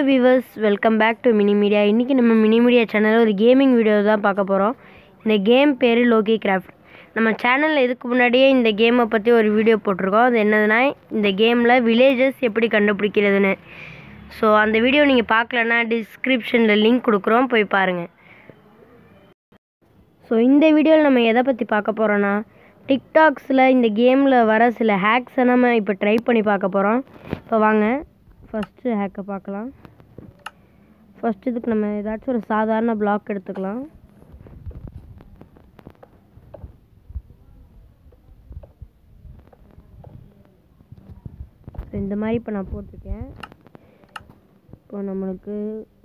Viewers, welcome back to Mini Media. இன்றைக்கி நம்ம mini media சேனலில் ஒரு கேமிங் வீடியோ தான் பார்க்க போகிறோம். இந்த கேம் பேர் லோகி கிராஃப்ட். நம்ம சேனலில் இதுக்கு முன்னாடியே இந்த கேமை பற்றி ஒரு வீடியோ போட்டிருக்கோம். அது என்னதுன்னா, இந்த கேமில் வில்லேஜஸ் எப்படி கண்டுபிடிக்கிறதுன்னு. ஸோ அந்த வீடியோ நீங்கள் பார்க்கலன்னா டிஸ்கிரிப்ஷனில் லிங்க் கொடுக்குறோம், போய் பாருங்கள். ஸோ இந்த வீடியோவில் நம்ம எதை பற்றி பார்க்க போகிறோன்னா, டிக்டாக்ஸில் இந்த கேமில் வர சில ஹேக்ஸை நம்ம இப்போ ட்ரை பண்ணி பார்க்க போகிறோம். இப்போ வாங்க ஃபஸ்ட்டு ஹேக்கை பார்க்கலாம். ஃபஸ்ட் இதுக்கு நம்ம ஏதாச்சும் ஒரு சாதாரண பிளாக் எடுத்துக்கலாம். இந்த மாதிரி இப்போ நான் போட்டிருக்கேன். இப்போ நம்மளுக்கு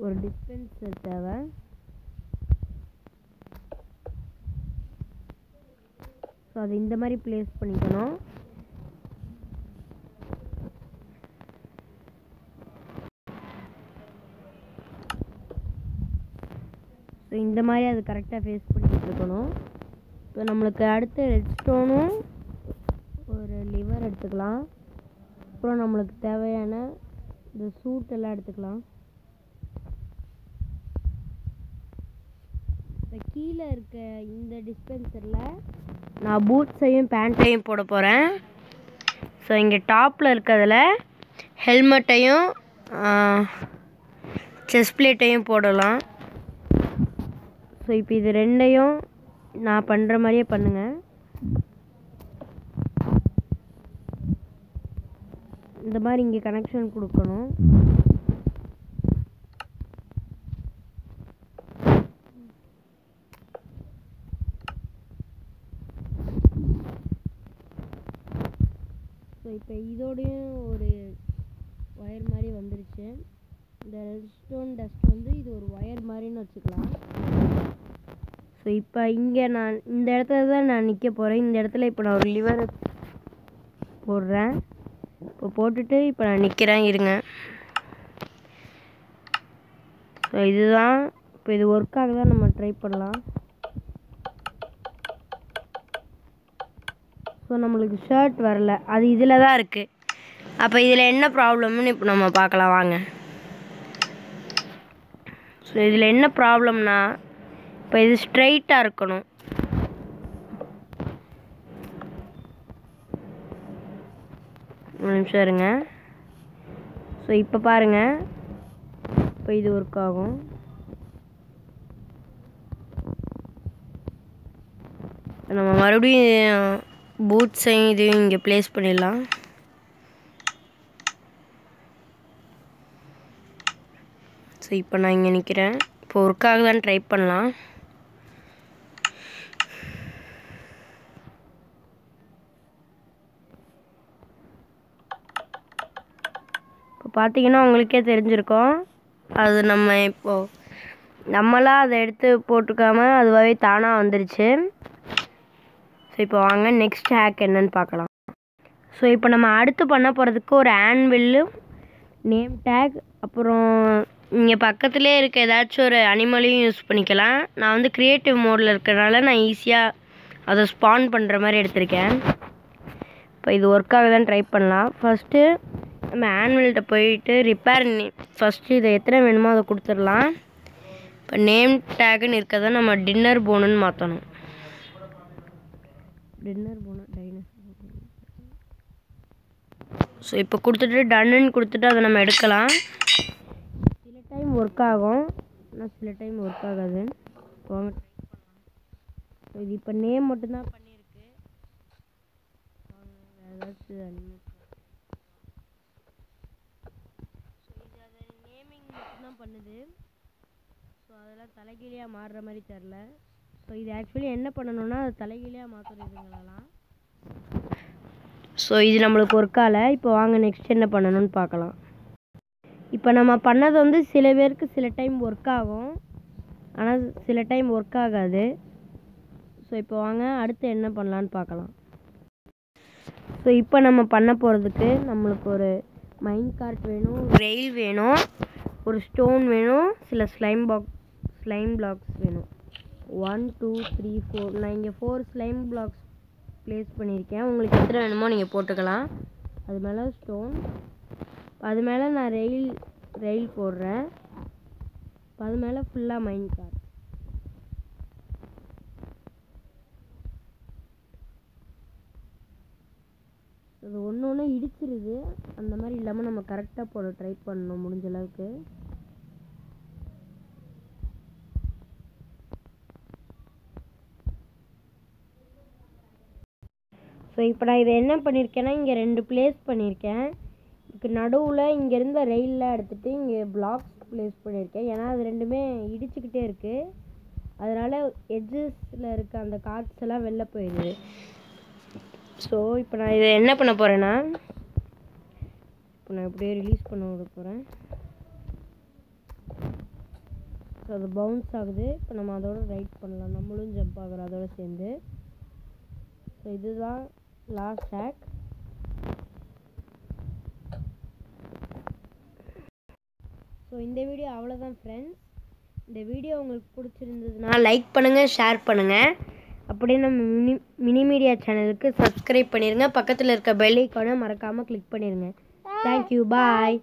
ஒரு டிஸ்பென்சர் தேவை. ஸோ அது இந்த மாதிரி ப்ளேஸ் பண்ணிக்கணும். ஸோ இந்த மாதிரி அது கரெக்டாக ஃபேஸ் பண்ணிட்டு இருக்கணும். இப்போ நம்மளுக்கு அடுத்து ரெட் ஸ்டோனும் ஒரு லிவர் எடுத்துக்கலாம். அப்புறம் நம்மளுக்கு தேவையான இந்த சூட் எல்லாம் எடுத்துக்கலாம். இப்போ கீழே இருக்க இந்த டிஸ்பென்சரில் நான் பூட்ஸையும் பேண்ட்டையும் போட போகிறேன். ஸோ இங்கே டாப்பில் இருக்கிறதுல ஹெல்மெட்டையும் செஸ்ட் பிளேட்டையும் போடலாம். ஸோ இப்போ இது ரெண்டையும் நான் பண்ணுற மாதிரியே பண்ணுங்கள். இந்த மாதிரி இங்கே கனெக்ஷன் கொடுக்கணும். ஸோ இப்போ இதோடையும் ஒரு ஒயர் மாதிரி வந்துருச்சு. இந்த ரெட் ஸ்டோன் டஸ்ட் வந்து இது ஒரு ஒயர் மாதிரின்னு வச்சுக்கலாம். ஸோ இப்போ இங்கே நான் இந்த இடத்துல தான் நான் நிற்க போகிறேன். இந்த இடத்துல இப்போ நான் ஒரு லிவர் போடுறேன். இப்போ போட்டுட்டு இப்போ நான் நிற்கிறேன், இருங்க. ஸோ இதுதான் இப்போ இது ஒர்க் ஆகுதான் நம்ம ட்ரை பண்ணலாம். ஸோ நம்மளுக்கு ஷர்ட் வரல, அது இதில் தான் இருக்குது. அப்போ இதில் என்ன ப்ராப்ளம்னு இப்போ நம்ம பார்க்கலாம் வாங்க. ஸோ இதில் என்ன ப்ராப்ளம்னா, இப்போ இது ஸ்ட்ரைட்டாக இருக்கணும். ஒரு நிமிஷம் இருங்க. ஸோ இப்போ பாருங்கள், இப்போ இது ஒர்க் ஆகும். நம்ம மறுபடியும் பூட்ஸையும் இதையும் இங்கே ப்ளேஸ் பண்ணிடலாம். ஸோ இப்போ நான் இங்கே நிற்கிறேன். இப்போ ஒர்க் ஆகுதான்னு ட்ரை பண்ணலாம். இப்போ பார்த்தீங்கன்னா உங்களுக்கே தெரிஞ்சிருக்கும், அது நம்ம இப்போது நம்மளாக அதை எடுத்து போட்டுக்காமல் அதுவாகவே தானாக வந்துருச்சு. ஸோ இப்போ வாங்க நெக்ஸ்ட் ஹேக் என்னன்னு பார்க்கலாம். ஸோ இப்போ நம்ம அடுத்து பண்ண போகிறதுக்கு ஒரு ஆன்வில்லு, நேம் டேக், அப்புறம் இங்கே பக்கத்துலேயே இருக்க ஏதாச்சும் ஒரு அனிமலையும் யூஸ் பண்ணிக்கலாம். நான் வந்து க்ரியேட்டிவ் மோடில் இருக்கிறனால நான் ஈஸியாக அதை ஸ்பான் பண்ணுற மாதிரி எடுத்திருக்கேன். இப்போ இது ஒர்க் ஆகுதான்னு ட்ரை பண்ணலாம். ஃபஸ்ட்டு நம்ம ஆன்வில்கிட்ட போயிட்டு ரிப்பேர் ஃபஸ்ட்டு இதை எத்தனை வேணுமோ அதை கொடுத்துடலாம். இப்போ நேம் டேக்குன்னு இருக்கிறத நம்ம டின்னர் போனுன்னு மாற்றணும். டின்னர் போனா டைனோசர். ஸோ இப்போ கொடுத்துட்டு டன்னுன்னு கொடுத்துட்டு அதை நம்ம எடுக்கலாம். சில டைம் ஒர்க் ஆகும், ஆனால் சில டைம் ஒர்க் ஆகாது. வாங்க ட்ரை பண்ணலாம். ஸோ இது இப்போ நேம் மட்டும்தான் பண்ணியிருக்கு. ஏதாச்சும் ஸோ இது அதை நேமிங் மட்டும்தான் பண்ணுது. ஸோ அதெல்லாம் தலைகீழியாக மாறுற மாதிரி தெரில. ஸோ இது ஆக்சுவலி என்ன பண்ணணும்னா அது தலைகீழியாக மாற்றுறதுங்களெல்லாம். ஸோ இது நம்மளுக்கு ஒர்க் ஆகலை. இப்போ வாங்க நெக்ஸ்ட் என்ன பண்ணணும்னு பார்க்கலாம். இப்போ நம்ம பண்ணது வந்து சில பேருக்கு சில டைம் ஒர்க் ஆகும், ஆனால் சில டைம் ஒர்க் ஆகாது. ஸோ இப்போ வாங்க அடுத்து என்ன பண்ணலான்னு பார்க்கலாம். ஸோ இப்போ நம்ம பண்ண போகிறதுக்கு நம்மளுக்கு ஒரு மைன் கார்ட் வேணும், ரெயில் வேணும், ஒரு ஸ்டோன் வேணும், சில ஸ்லைம் பிளாக்ஸ் வேணும். 1 2 3 4. நான் இங்கே 4 ஸ்லைம் பிளாக்ஸ் ப்ளேஸ் பண்ணியிருக்கேன். உங்களுக்கு எத்தனை வேணுமோ நீங்கள் போட்டுக்கலாம். அது மேலே ஸ்டோன், அது மேலே நான் ரெயில் ரெயில் போடுறேன். அது மேலே ஃபுல்லாக மைன் கார். அது ஒன்று ஒன்று இடிச்சிருது. அந்த மாதிரி இல்லாமல் நம்ம கரெக்டாக போட ட்ரை பண்ணணும் முடிஞ்ச அளவுக்கு. ஸோ இப்போ நான் இதை என்ன பண்ணியிருக்கேன்னா, இங்கே 2 பிளேஸ் பண்ணியிருக்கேன். இதுக்கு நடுவில் இங்கே இருந்த ரெயிலில் எடுத்துகிட்டு இங்கே பிளாக்ஸ் பிளேஸ் பண்ணியிருக்கேன். ஏன்னா அது ரெண்டுமே இடிச்சுக்கிட்டே இருக்குது. அதனால் எட்ஜஸில் இருக்க அந்த கார்ட்ஸ் எல்லாம் வெளில போயிடுது. ஸோ இப்போ நான் இதை என்ன பண்ண போகிறேன்னா, இப்போ நான் இப்படியே ரிலீஸ் பண்ண விட போகிறேன். ஸோ அது பவுன்ஸ் ஆகுது. இப்போ நம்ம அதோட ரைட் பண்ணலாம். நம்மளும் ஜம்ப் ஆகுறோம் அதோட சேர்ந்து. ஸோ இதுதான் லாஸ்ட் ஹேக். ஸோ இந்த வீடியோ அவ்வளோதான் ஃப்ரெண்ட்ஸ். இந்த வீடியோ உங்களுக்கு பிடிச்சிருந்ததுன்னா லைக் பண்ணுங்கள், ஷேர் பண்ணுங்கள். அப்படியே நம்ம மினி மீடியா சேனலுக்கு சப்ஸ்கிரைப் பண்ணிடுங்க. பக்கத்தில் இருக்க பெல் ஐக்கானை மறக்காமல் கிளிக் பண்ணிடுங்க. தேங்க்யூ, பாய்.